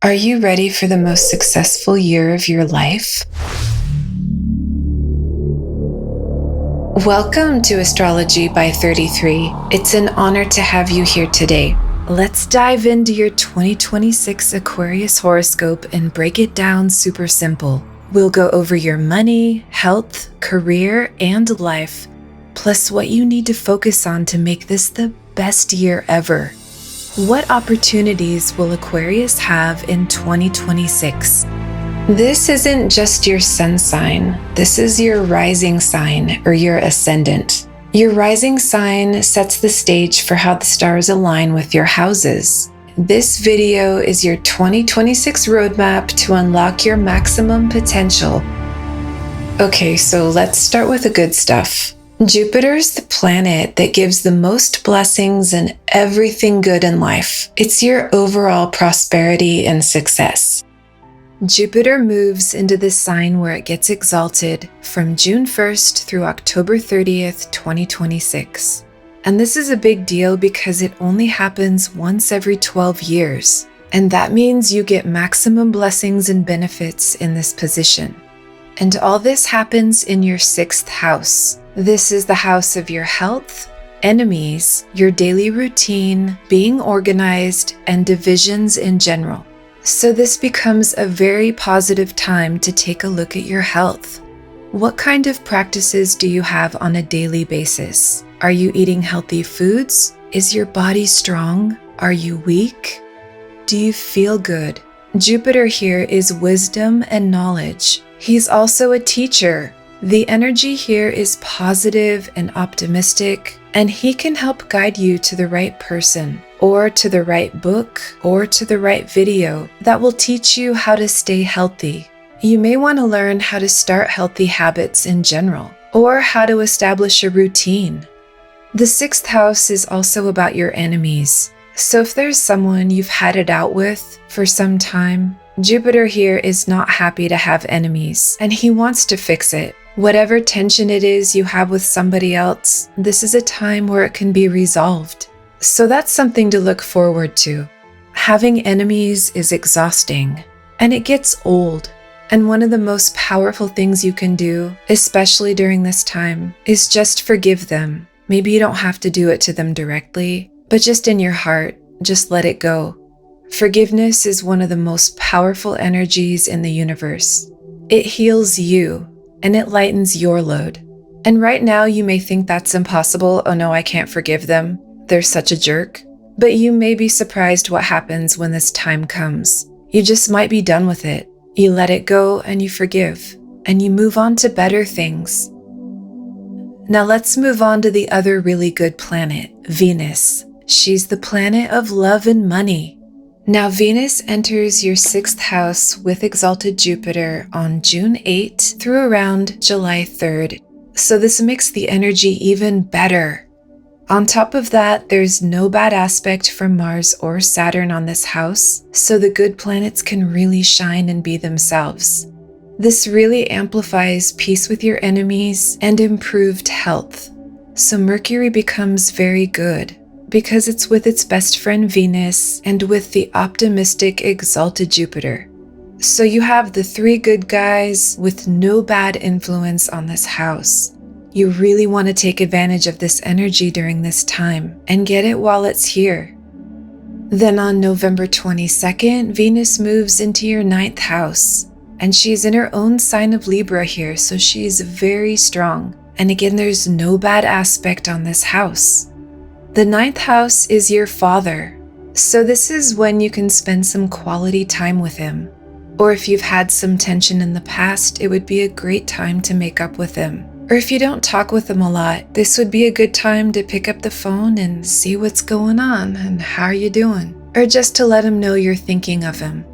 Are you ready for the most successful year of your life? Welcome to Astrology by 33. It's an honor to have you here today. Let's dive into your 2026 Aquarius horoscope and break it down super simple. We'll go over your money, health, career, and life, plus what you need to focus on to make this the best year ever. What opportunities will Aquarius have in 2026? This isn't just your sun sign. This is your rising sign or your ascendant. Your rising sign sets the stage for how the stars align with your houses. This video is your 2026 roadmap to unlock your maximum potential. Okay, so let's start with the good stuff. Jupiter is the planet that gives the most blessings and everything good in life. It's your overall prosperity and success. Jupiter moves into the sign where it gets exalted from June 1st through October 30th, 2026. And this is a big deal because it only happens once every 12 years. And that means you get maximum blessings and benefits in this position. And all this happens in your 6th house. This is the house of your health, enemies, your daily routine, being organized, and divisions in general. So this becomes a very positive time to take a look at your health. What kind of practices do you have on a daily basis? Are you eating healthy foods? Is your body strong? Are you weak? Do you feel good? Jupiter here is wisdom and knowledge. He's also a teacher. The energy here is positive and optimistic, and he can help guide you to the right person, or to the right book, or to the right video that will teach you how to stay healthy. You may want to learn how to start healthy habits in general, or how to establish a routine. The 6th house is also about your enemies. So if there's someone you've had it out with for some time, Jupiter here is not happy to have enemies, and he wants to fix it. Whatever tension it is you have with somebody else, this is a time where it can be resolved. So that's something to look forward to. Having enemies is exhausting, and it gets old. And one of the most powerful things you can do, especially during this time, is just forgive them. Maybe you don't have to do it to them directly, but just in your heart, just let it go. Forgiveness is one of the most powerful energies in the universe. It heals you, and it lightens your load. And right now you may think that's impossible. Oh no, I can't forgive them. They're such a jerk. But you may be surprised what happens when this time comes. You just might be done with it. You let it go and you forgive, and you move on to better things. Now let's move on to the other really good planet, Venus. She's the planet of love and money. Now Venus enters your 6th house with exalted Jupiter on June 8th through around July 3rd. So this makes the energy even better. On top of that, there's no bad aspect from Mars or Saturn on this house, so the good planets can really shine and be themselves. This really amplifies peace with your enemies and improved health. So Mercury becomes very good, because it's with its best friend Venus and with the optimistic exalted Jupiter. So you have the 3 good guys with no bad influence on this house. You really want to take advantage of this energy during this time and get it while it's here. Then on November 22nd, Venus moves into your 9th house, and she's in her own sign of Libra here, so she's very strong. And again, there's no bad aspect on this house. The 9th house is your father, so this is when you can spend some quality time with him. Or if you've had some tension in the past, it would be a great time to make up with him. Or if you don't talk with him a lot, this would be a good time to pick up the phone and see what's going on and how are you doing, or just to let him know you're thinking of him.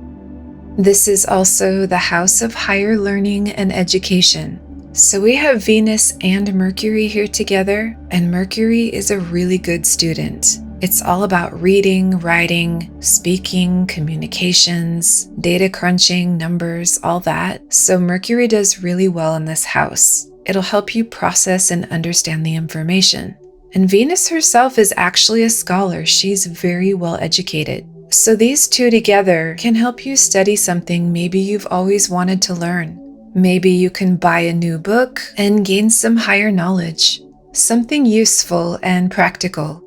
This is also the house of higher learning and education. So we have Venus and Mercury here together, and Mercury is a really good student. It's all about reading, writing, speaking, communications, data crunching, numbers, all that. So Mercury does really well in this house. It'll help you process and understand the information. And Venus herself is actually a scholar. She's very well educated. So these two together can help you study something maybe you've always wanted to learn. Maybe you can buy a new book and gain some higher knowledge, something useful and practical.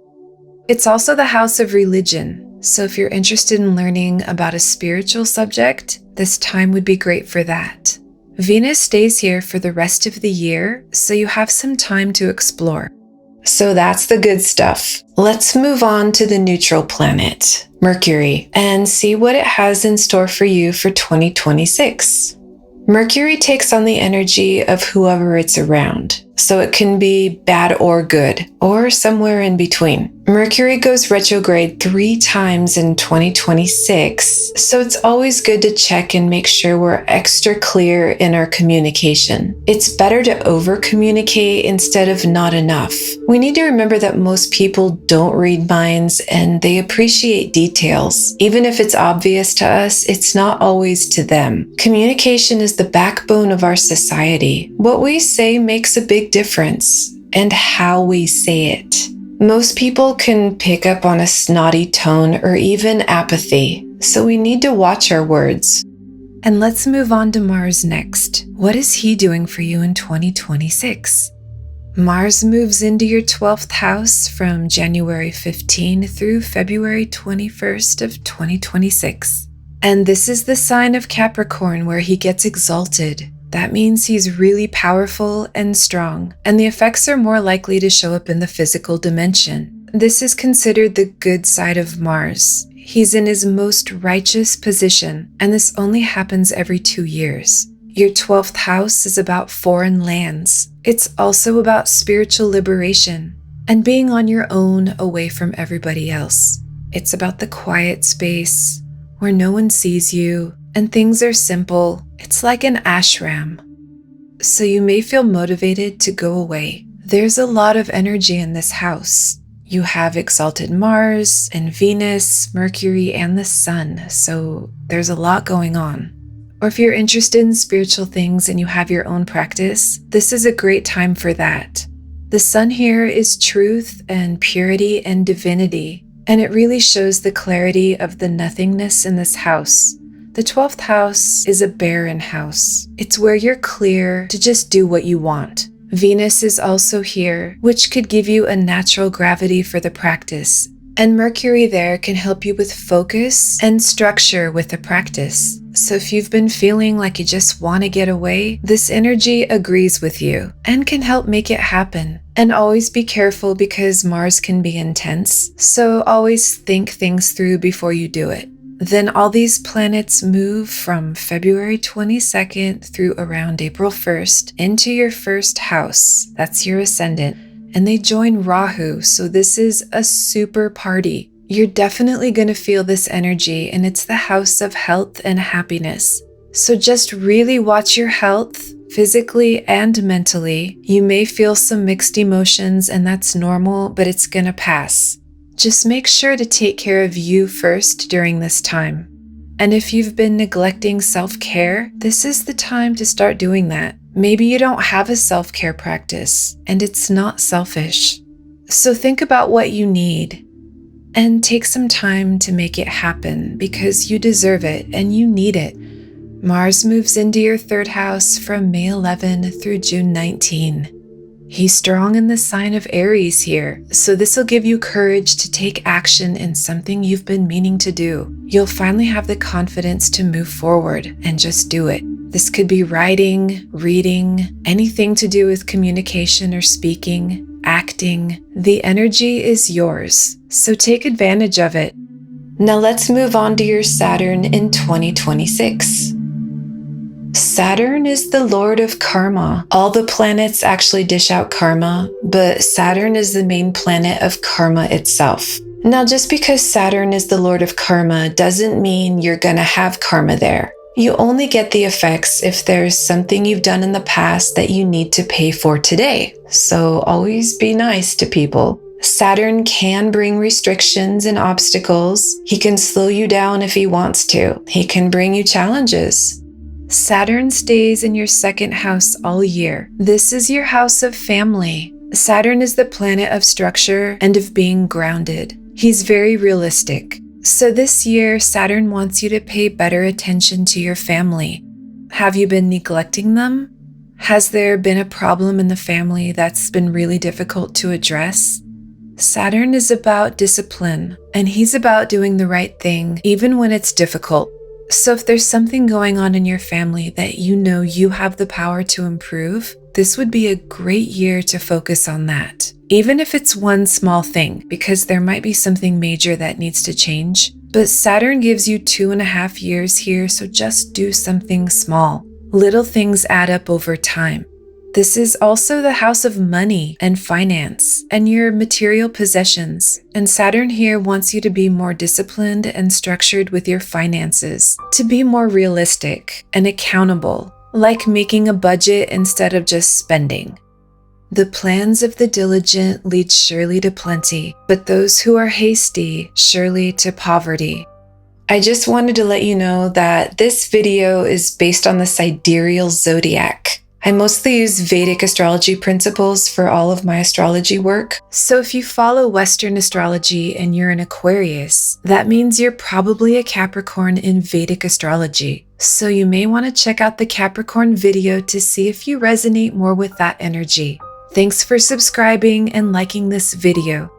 It's also the house of religion, so if you're interested in learning about a spiritual subject, this time would be great for that. Venus stays here for the rest of the year, so you have some time to explore. So that's the good stuff. Let's move on to the neutral planet, Mercury, and see what it has in store for you for 2026. Mercury takes on the energy of whoever it's around, so it can be bad or good, or somewhere in between. Mercury goes retrograde 3 times in 2026, so it's always good to check and make sure we're extra clear in our communication. It's better to over-communicate instead of not enough. We need to remember that most people don't read minds and they appreciate details. Even if it's obvious to us, it's not always to them. Communication is the backbone of our society. What we say makes a big difference, and how we say it. Most people can pick up on a snotty tone or even apathy, so we need to watch our words. And let's move on to Mars next. What is he doing for you in 2026? Mars moves into your 12th house from January 15 through February 21st of 2026. And this is the sign of Capricorn where he gets exalted. That means he's really powerful and strong, and the effects are more likely to show up in the physical dimension. This is considered the good side of Mars. He's in his most righteous position, and this only happens every 2 years. Your 12th house is about foreign lands. It's also about spiritual liberation and being on your own away from everybody else. It's about the quiet space where no one sees you and things are simple. It's like an ashram. So you may feel motivated to go away. There's a lot of energy in this house. You have exalted Mars and Venus, Mercury, and the Sun, so there's a lot going on. Or if you're interested in spiritual things and you have your own practice, this is a great time for that. The Sun here is truth and purity and divinity, and it really shows the clarity of the nothingness in this house. The 12th house is a barren house. It's where you're clear to just do what you want. Venus is also here, which could give you a natural gravity for the practice. And Mercury there can help you with focus and structure with the practice. So if you've been feeling like you just want to get away, this energy agrees with you and can help make it happen. And always be careful because Mars can be intense, so always think things through before you do it. Then all these planets move from February 22nd through around April 1st into your first house. That's your ascendant. And they join Rahu, so this is a super party. You're definitely going to feel this energy, and it's the house of health and happiness. So just really watch your health, physically and mentally. You may feel some mixed emotions, and that's normal, but it's going to pass. Just make sure to take care of you first during this time. And if you've been neglecting self-care, this is the time to start doing that. Maybe you don't have a self-care practice, and it's not selfish. So think about what you need and take some time to make it happen because you deserve it and you need it. Mars moves into your 3rd house from May 11 through June 19. He's strong in the sign of Aries here, so this will give you courage to take action in something you've been meaning to do. You'll finally have the confidence to move forward and just do it. This could be writing, reading, anything to do with communication or speaking, acting. The energy is yours, so take advantage of it. Now let's move on to your Saturn in 2026. Saturn is the lord of karma. All the planets actually dish out karma, but Saturn is the main planet of karma itself. Now, just because Saturn is the lord of karma doesn't mean you're gonna have karma there. You only get the effects if there's something you've done in the past that you need to pay for today. So always be nice to people. Saturn can bring restrictions and obstacles. He can slow you down if he wants to. He can bring you challenges. Saturn stays in your 2nd house all year. This is your house of family. Saturn is the planet of structure and of being grounded. He's very realistic. So this year, Saturn wants you to pay better attention to your family. Have you been neglecting them? Has there been a problem in the family that's been really difficult to address? Saturn is about discipline, and he's about doing the right thing even when it's difficult. So if there's something going on in your family that you know you have the power to improve, this would be a great year to focus on that. Even if it's one small thing, because there might be something major that needs to change. But Saturn gives you 2.5 years here, so just do something small. Little things add up over time. This is also the house of money and finance and your material possessions. And Saturn here wants you to be more disciplined and structured with your finances, to be more realistic and accountable, like making a budget instead of just spending. The plans of the diligent lead surely to plenty, but those who are hasty surely to poverty. I just wanted to let you know that this video is based on the sidereal zodiac. I mostly use Vedic astrology principles for all of my astrology work. So if you follow Western astrology and you're an Aquarius, that means you're probably a Capricorn in Vedic astrology. So you may want to check out the Capricorn video to see if you resonate more with that energy. Thanks for subscribing and liking this video.